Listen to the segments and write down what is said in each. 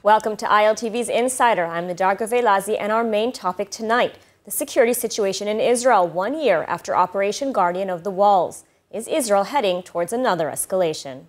Welcome to ILTV's Insider. I'm Nidar Gavelazi, and our main topic tonight, the security situation in Israel 1 year after Operation Guardian of the Walls. Is Israel heading towards another escalation?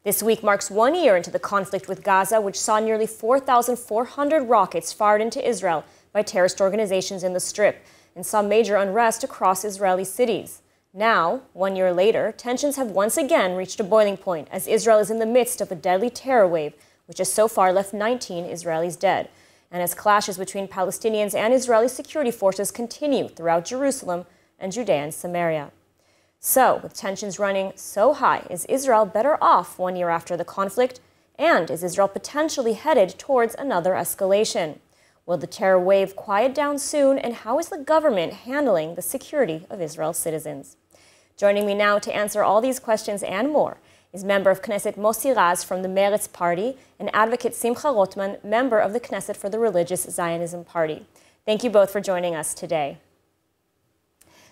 This week marks 1 year into the conflict with Gaza, which saw nearly 4,400 rockets fired into Israel by terrorist organizations in the Strip and saw major unrest across Israeli cities. Now, 1 year later, tensions have once again reached a boiling point as Israel is in the midst of a deadly terror wave, which has so far left 19 Israelis dead, and as clashes between Palestinians and Israeli security forces continue throughout Jerusalem and Judea and Samaria. So, with tensions running so high, is Israel better off 1 year after the conflict? And is Israel potentially headed towards another escalation? Will the terror wave quiet down soon? And how is the government handling the security of Israel's citizens? Joining me now to answer all these questions and more is member of Knesset Mossi Raz from the Meretz Party and advocate Simcha Rothman, member of the Knesset for the Religious Zionism Party. Thank you both for joining us today.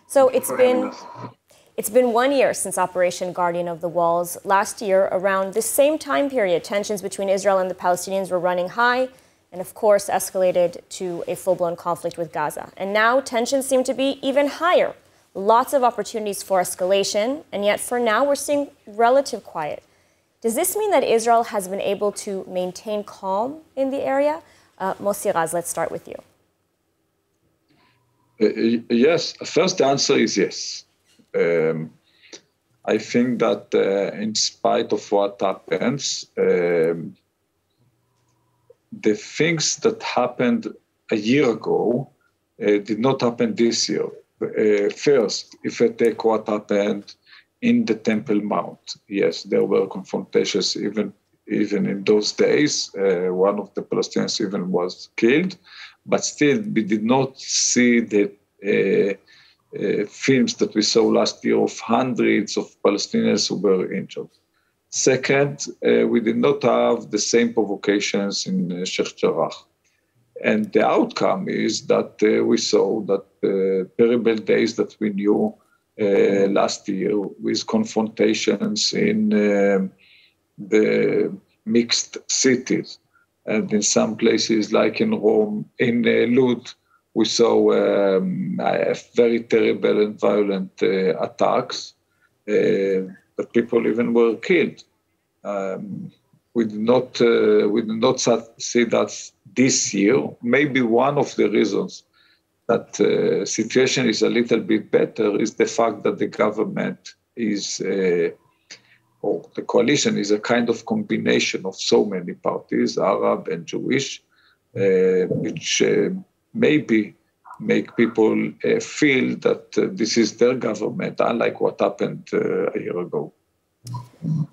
So it's been 1 year since Operation Guardian of the Walls. Last year, around this same time period, tensions between Israel and the Palestinians were running high and, of course, escalated to a full-blown conflict with Gaza. And now tensions seem to be even higher. Lots of opportunities for escalation, and yet for now we're seeing relative quiet. Does this mean that Israel has been able to maintain calm in the area? Mossi Raz, let's start with you. Yes, first answer is yes. I think that in spite of what happens, the things that happened a year ago did not happen this year. First, if I take what happened in the Temple Mount, yes, there were confrontations even in those days. One of the Palestinians even was killed, but still we did not see the films that we saw last year of hundreds of Palestinians who were injured. Second, we did not have the same provocations in Sheikh Jarrah. And the outcome is that we saw that terrible days that we knew last year with confrontations in the mixed cities. And in some places, like in Rome, in Lod, we saw very terrible and violent attacks. That people even were killed. We did not see that this year. Maybe one of the reasons that the situation is a little bit better is the fact that the government is, or the coalition is a kind of combination of so many parties, Arab and Jewish, which maybe make people feel that this is their government, unlike what happened a year ago.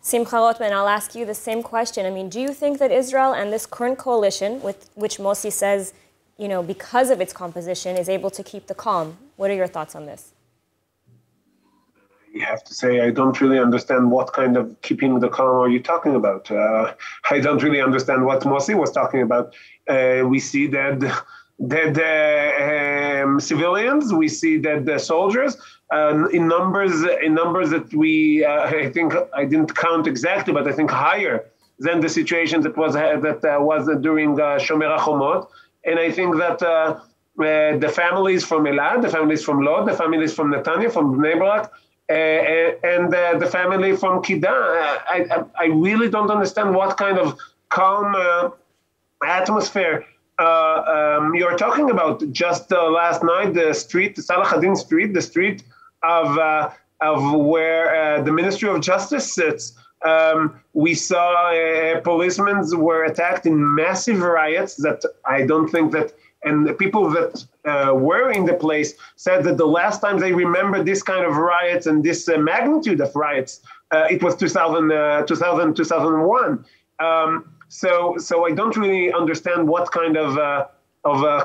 Simcha Rothman, I'll ask you the same question. I mean, do you think that Israel and this current coalition, with which Mossi says, you know, because of its composition, is able to keep the calm? What are your thoughts on this? You have to say, I don't really understand what kind of keeping the calm are you talking about. I don't really understand what Mossi was talking about. We see dead civilians, we see dead soldiers. In numbers that we, I think I didn't count exactly, but I think higher than the situation that was during Shomer HaChomot. And I think that the families from Elad, the families from Lod, the families from Netanya, from Bnei Brak, and the family from Kida, I really don't understand what kind of calm atmosphere you're talking about. Just last night, the street, the Salah ad-Din street, the street of where the Ministry of Justice sits. We saw policemen were attacked in massive riots that I don't think that, and the people that were in the place said that the last time they remember this kind of riots and this magnitude of riots, it was 2001. So I don't really understand what kind of a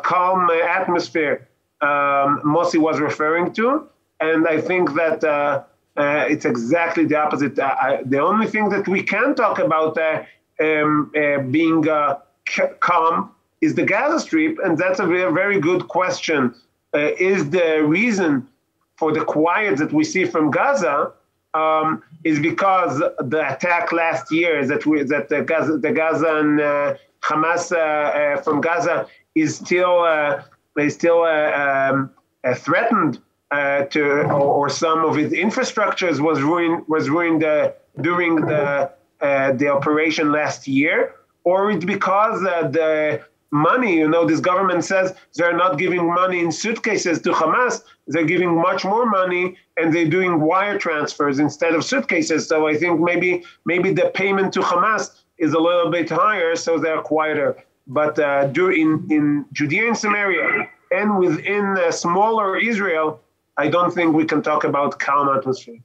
calm atmosphere Mossi was referring to. And I think that it's exactly the opposite. The only thing that we can talk about being calm is the Gaza Strip, and that's a very, very good question. Is the reason for the quiet that we see from Gaza is because the attack last year that the Gazan Hamas from Gaza is still threatened or some of its infrastructures was ruined during the operation last year, or it's because the money, this government says they're not giving money in suitcases to Hamas, they're giving much more money and they're doing wire transfers instead of suitcases. So I think maybe the payment to Hamas is a little bit higher, so they're quieter. But in Judea and Samaria and within smaller Israel, I don't think we can talk about calm atmosphere.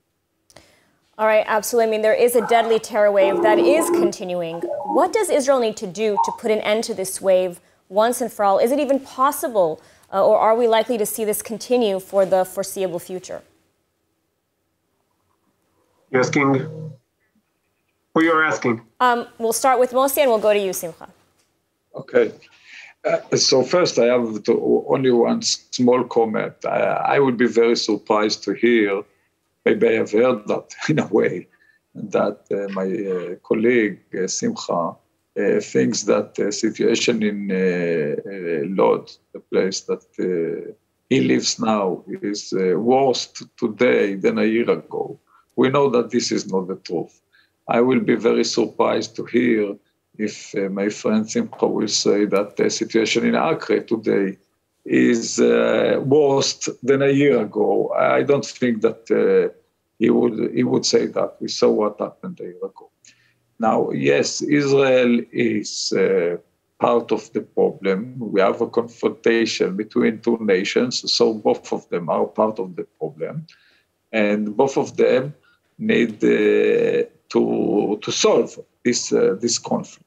All right, absolutely. I mean, there is a deadly terror wave that is continuing. What does Israel need to do to put an end to this wave once and for all? Is it even possible, or are we likely to see this continue for the foreseeable future? You're asking? Who you're asking? We'll start with Mossi and we'll go to you, Simcha. Okay. So first, I have only one small comment. I would be very surprised to hear, maybe I have heard that in a way, that my colleague Simcha thinks that the situation in Lod, the place that he lives now, is worse today than a year ago. We know that this is not the truth. I will be very surprised to hear if my friend Simcha will say that the situation in Acre today is worse than a year ago. I don't think that he would say that. We saw what happened a year ago. Now, yes, Israel is part of the problem. We have a confrontation between two nations, so both of them are part of the problem. And both of them need to solve this conflict.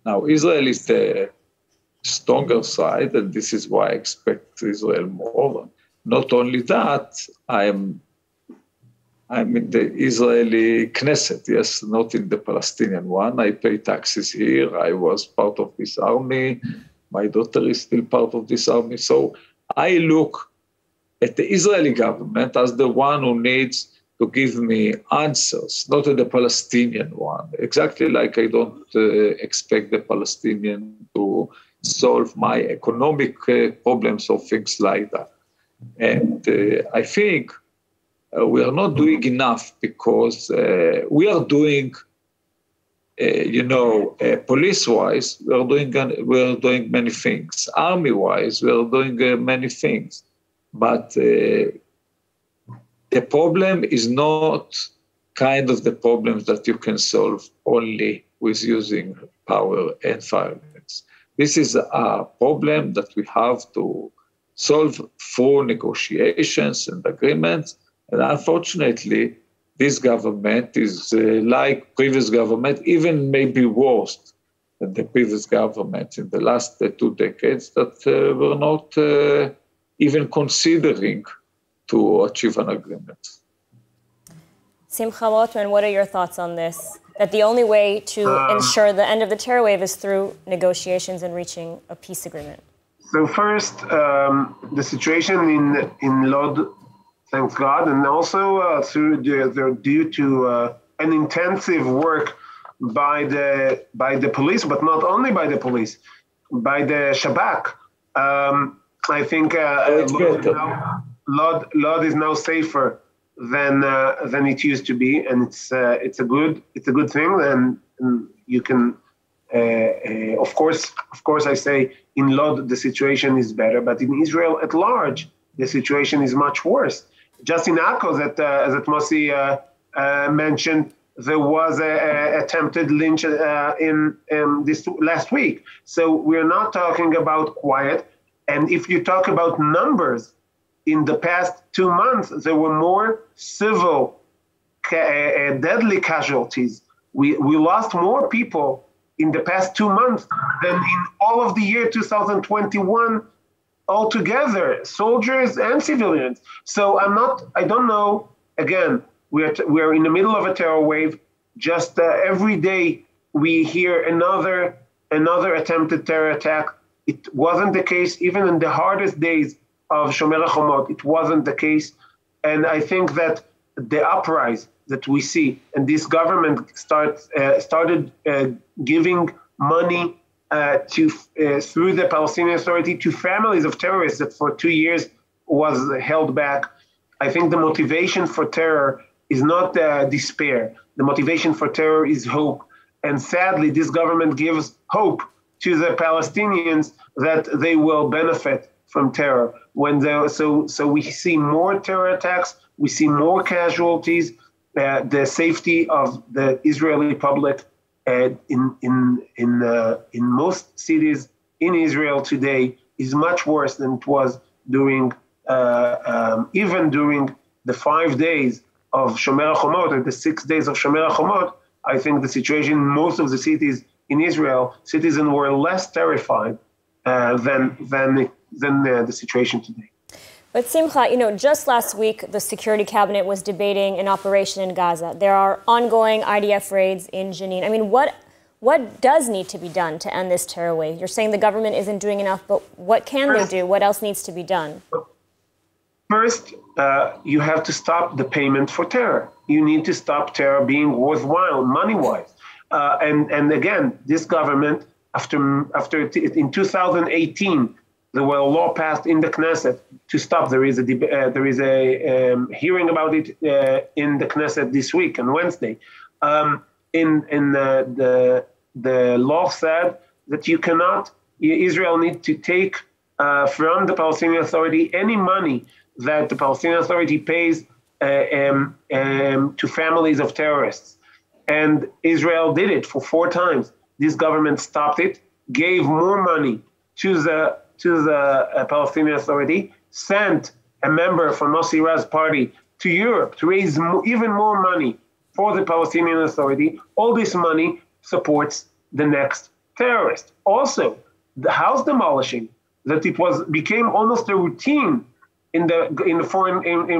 Now, Israel is the stronger side, and this is why I expect Israel more. Not only that, I'm in the Israeli Knesset, yes, not in the Palestinian one. I pay taxes here. I was part of this army. My daughter is still part of this army. So I look at the Israeli government as the one who needs to give me answers, not the Palestinian one. Exactly like I don't expect the Palestinian to solve my economic problems or things like that. And I think we are not doing enough because we are doing, police-wise, we are doing many things. Army-wise, we are doing many things. But the problem is not kind of the problems that you can solve only with using power and violence. This is a problem that we have to solve through negotiations and agreements. And unfortunately, this government is like previous government, even maybe worse than the previous government in the last 2 decades that were not even considering to achieve an agreement. Simcha Rothman, what are your thoughts on this? That the only way to ensure the end of the terror wave is through negotiations and reaching a peace agreement? So first, the situation in Lod, thanks God, and also due to an intensive work by the police, but not only by the police, by the Shabak. I think Lod is now safer than it used to be, and it's a good thing. And you can, of course, I say in Lod the situation is better, but in Israel at large the situation is much worse. Just in Akko that Mossi mentioned, there was an attempted lynch in this last week. So we're not talking about quiet. And if you talk about numbers, in the past 2 months, there were more civil deadly casualties. We lost more people in the past 2 months than in all of the year 2021 altogether, soldiers and civilians. So I don't know, again, we're in the middle of a terror wave. Just every day we hear another attempted terror attack. It wasn't the case even in the hardest days of Shomer HaChomot. It wasn't the case. And I think that the uprise that we see, and this government started giving money through the Palestinian Authority to families of terrorists that for 2 years was held back. I think the motivation for terror is not despair. The motivation for terror is hope. And sadly, this government gives hope to the Palestinians that they will benefit from terror. So we see more terror attacks, we see more casualties. The safety of the Israeli public in most cities in Israel today is much worse than it was during even during the 5 days of Shomer HaChomot, or the 6 days of Shomer HaChomot. I think the situation in most of the cities in Israel, citizens were less terrified than the situation today. But Simcha, just last week, the Security Cabinet was debating an operation in Gaza. There are ongoing IDF raids in Jenin. I mean, what does need to be done to end this terror wave? You're saying the government isn't doing enough, but what can they do? What else needs to be done? First, you have to stop the payment for terror. You need to stop terror being worthwhile, money-wise. And again, this government, after in 2018, there was a law passed in the Knesset to stop. There is a hearing about it in the Knesset this week on Wednesday. The law said that Israel needs to take from the Palestinian Authority any money that the Palestinian Authority pays to families of terrorists. And Israel did it for 4 times. This government stopped it, gave more money to the Palestinian Authority, sent a member from Mossi Raz party to Europe to raise even more money for the Palestinian Authority. All this money supports the next terrorist. Also, the house demolishing, that became almost a routine in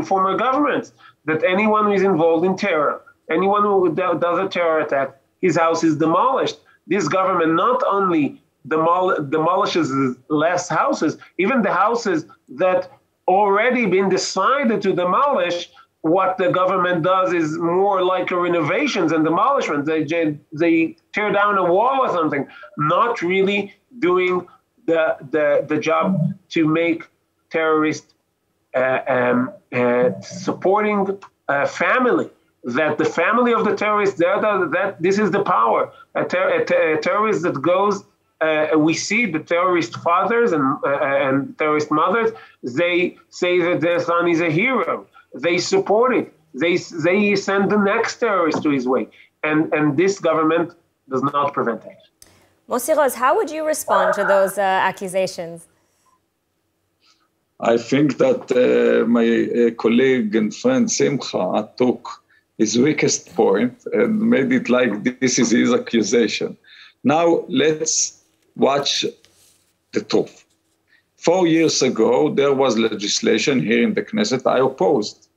former governments, that anyone who is involved in terror, anyone who does a terror attack, his house is demolished. This government not only demolishes less houses, even the houses that already been decided to demolish, what the government does is more like a renovations and demolishment. They tear down a wall or something, not really doing the job to make terrorists supporting family. That the family of the terrorists, that this is the power. A terrorist that goes, we see the terrorist fathers and terrorist mothers, they say that their son is a hero. They support it. They send the next terrorist to his way. And this government does not prevent it. Mossi Raz, how would you respond to those accusations? I think that my colleague and friend Simcha took his weakest point and made it like this is his accusation. Now let's watch the truth. 4 years ago, there was legislation here in the Knesset I opposed.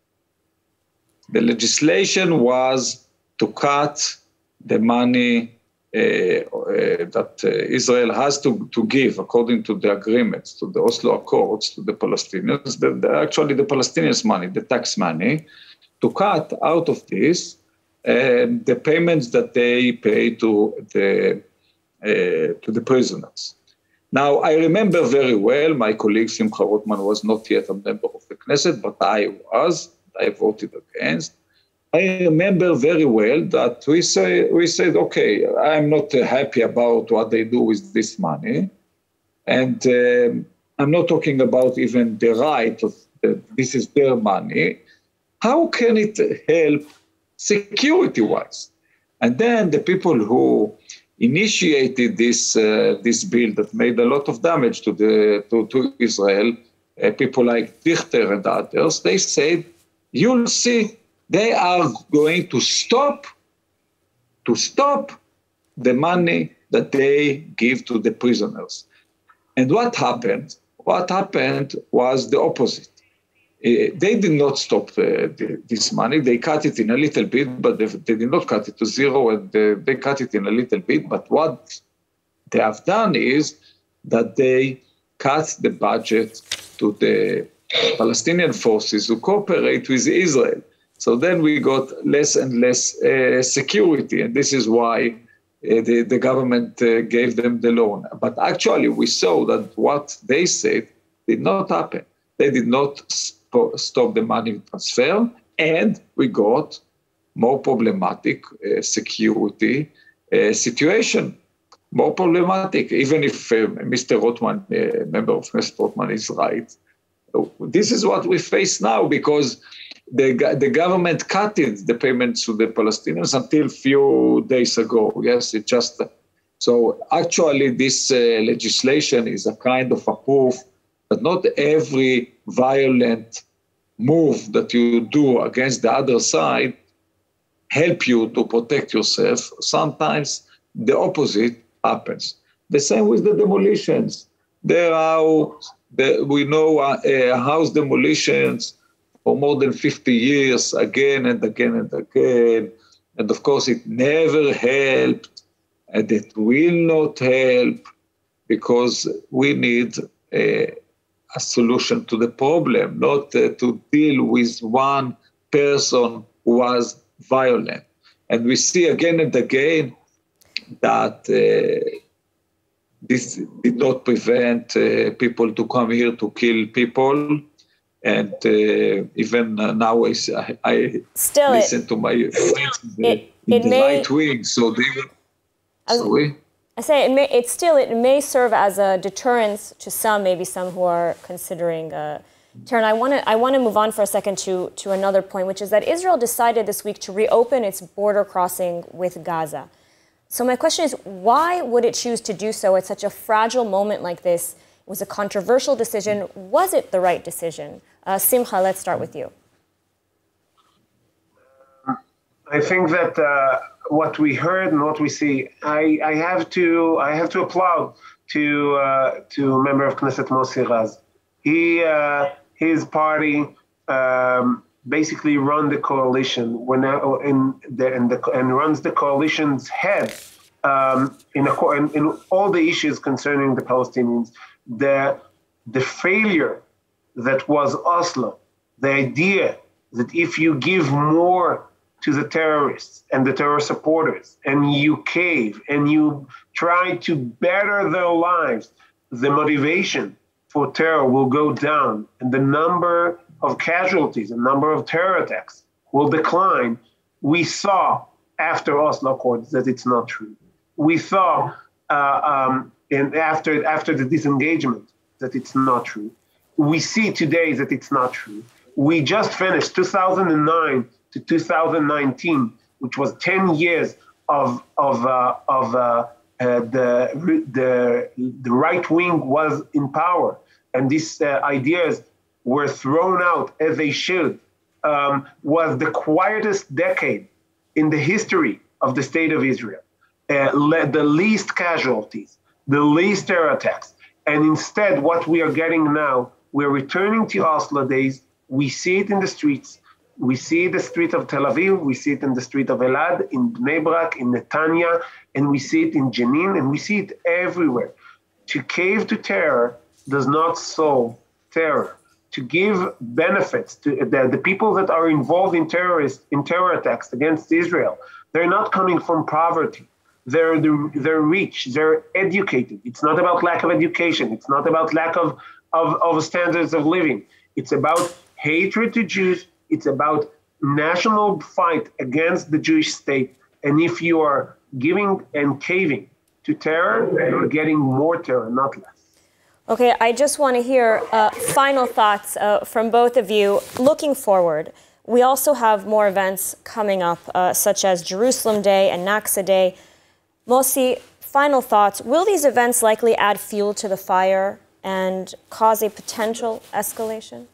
The legislation was to cut the money that Israel has to give, according to the agreements, to the Oslo Accords, to the Palestinians, actually the Palestinians' money, the tax money, to cut out of this the payments that they pay to the prisoners. Now, I remember very well, my colleague Simcha Rothman was not yet a member of the Knesset, but I was. I voted against. I remember very well that we said, okay, I'm not happy about what they do with this money. And I'm not talking about even the right of this is their money. How can it help security-wise? And then the people who initiated this bill that made a lot of damage to Israel, people like Dichter and others, they said, you'll see, they are going to stop the money that they give to the prisoners. And what happened? What happened was the opposite. They did not stop this money. They cut it in a little bit, but they did not cut it to zero, and they cut it in a little bit. But what they have done is that they cut the budget to the Palestinian forces who cooperate with Israel. So then we got less and less security, and this is why the government gave them the loan. But actually, we saw that what they said did not happen. They did not stop the money transfer, and we got more problematic security situation. More problematic, even if Mr. Rothman, member of Mr. Rothman, is right. This is what we face now because the government cut the payments to the Palestinians until a few days ago. Yes, it just... So actually this legislation is a kind of a proof that not every violent move that you do against the other side help you to protect yourself. Sometimes the opposite happens. The same with the demolitions. We know house demolitions for more than 50 years, again and again and again. And of course, it never helped, and it will not help because we need a solution to the problem, not to deal with one person who was violent. And we see again and again that this did not prevent people to come here to kill people. And even now I listen to my friends in the right wing, so they will... Sorry? I say it may serve as a deterrence to some, maybe some who are considering terror. I want to move on for a second to another point, which is that Israel decided this week to reopen its border crossing with Gaza. So my question is, why would it choose to do so at such a fragile moment like this? It was a controversial decision. Was it the right decision? Simcha, let's start with you. I think that what we heard and what we see, I have to applaud to member of Knesset Mossi Raz. His party basically run the coalition and runs the coalition's head in all the issues concerning the Palestinians. The failure that was Oslo, the idea that if you give more to the terrorists and the terror supporters and you cave and you try to better their lives, the motivation for terror will go down and the number of casualties, the number of terror attacks will decline. We saw after Oslo Accords that it's not true. We saw after the disengagement that it's not true. We see today that it's not true. We just finished 2009 to 2019, which was 10 years of the right wing was in power, and these ideas were thrown out as they should. Was the quietest decade in the history of the state of Israel. The least casualties, the least terror attacks. And instead, what we are getting now, we're returning to Oslo days. We see it in the streets. We see the street of Tel Aviv. We see it in the street of Elad, in Bnei Brak, in Netanya, and we see it in Jenin, and we see it everywhere. To cave to terror does not solve terror. To give benefits to the people that are involved in terror attacks against Israel, they're not coming from poverty. They're rich, they're educated. It's not about lack of education. It's not about lack of standards of living. It's about hatred to Jews. It's about national fight against the Jewish state. And if you are giving and caving to terror, you're getting more terror, not less. Okay, I just want to hear final thoughts from both of you. Looking forward, we also have more events coming up, such as Jerusalem Day and Naksa Day. Mossi, final thoughts. Will these events likely add fuel to the fire and cause a potential escalation?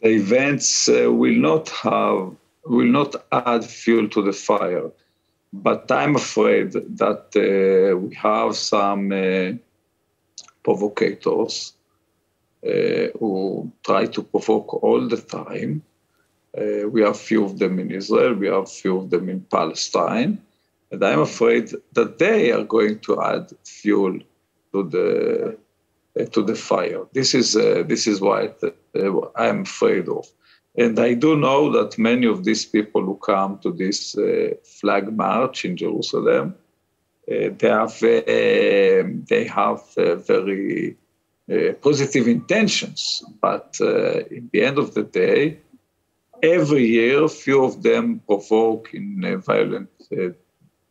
The events will not add fuel to the fire, but I'm afraid that we have some provocators who try to provoke all the time. We have few of them in Israel, we have few of them in Palestine, and I'm afraid that they are going to add fuel to the fire. This is what I'm afraid of. And I do know that many of these people who come to this flag march in Jerusalem, they have very positive intentions. But in the end of the day, every year, few of them provoke in a violent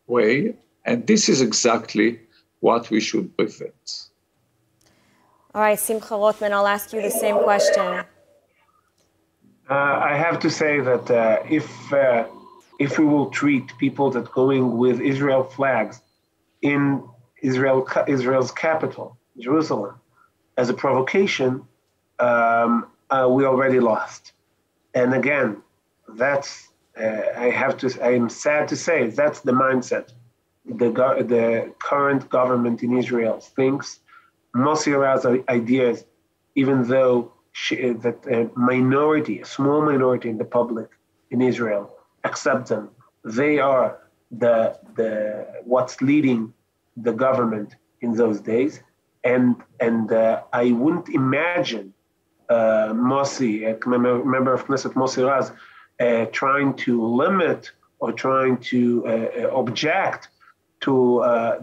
way. And this is exactly what we should prevent. All right, Simcha Rothman, I'll ask you the same question. I have to say that if we will treat people that going with Israel flags in Israel's capital, Jerusalem, as a provocation, we already lost. And again, that's I am sad to say that's the mindset the current government in Israel thinks. Mossi Raz ideas, even though that a small minority in the public in Israel accept them, they are what's leading the government in those days. And I wouldn't imagine Mossi, a member of Knesset Mossi Raz, trying to limit or trying to object to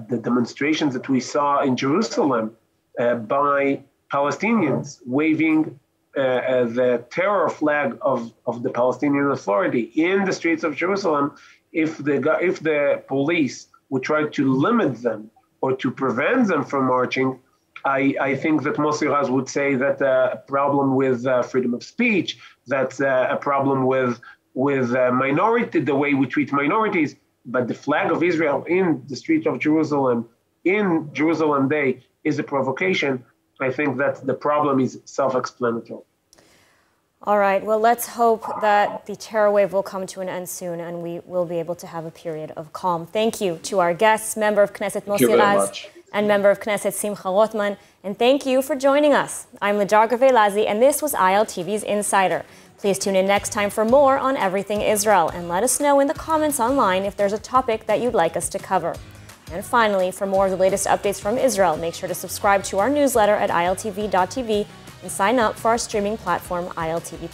the demonstrations that we saw in Jerusalem by Palestinians waving the terror flag of the Palestinian Authority in the streets of Jerusalem. If the police would try to limit them or to prevent them from marching, I think that Mossi Raz would say that a problem with freedom of speech, that's a problem with minority, the way we treat minorities. But the flag of Israel in the street of Jerusalem, in Jerusalem Day, is a provocation. I think that the problem is self-explanatory. All right, well, let's hope that the terror wave will come to an end soon and we will be able to have a period of calm. Thank you to our guests, member of Knesset Mossi Raz and member of Knesset Simcha Rothman. And thank you for joining us. I'm Ladar Gavelazi, and this was ILTV's Insider. Please tune in next time for more on everything Israel, and let us know in the comments online if there's a topic that you'd like us to cover. And finally, for more of the latest updates from Israel, make sure to subscribe to our newsletter at ILTV.tv and sign up for our streaming platform, ILTV+.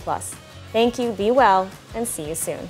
Thank you, be well, and see you soon.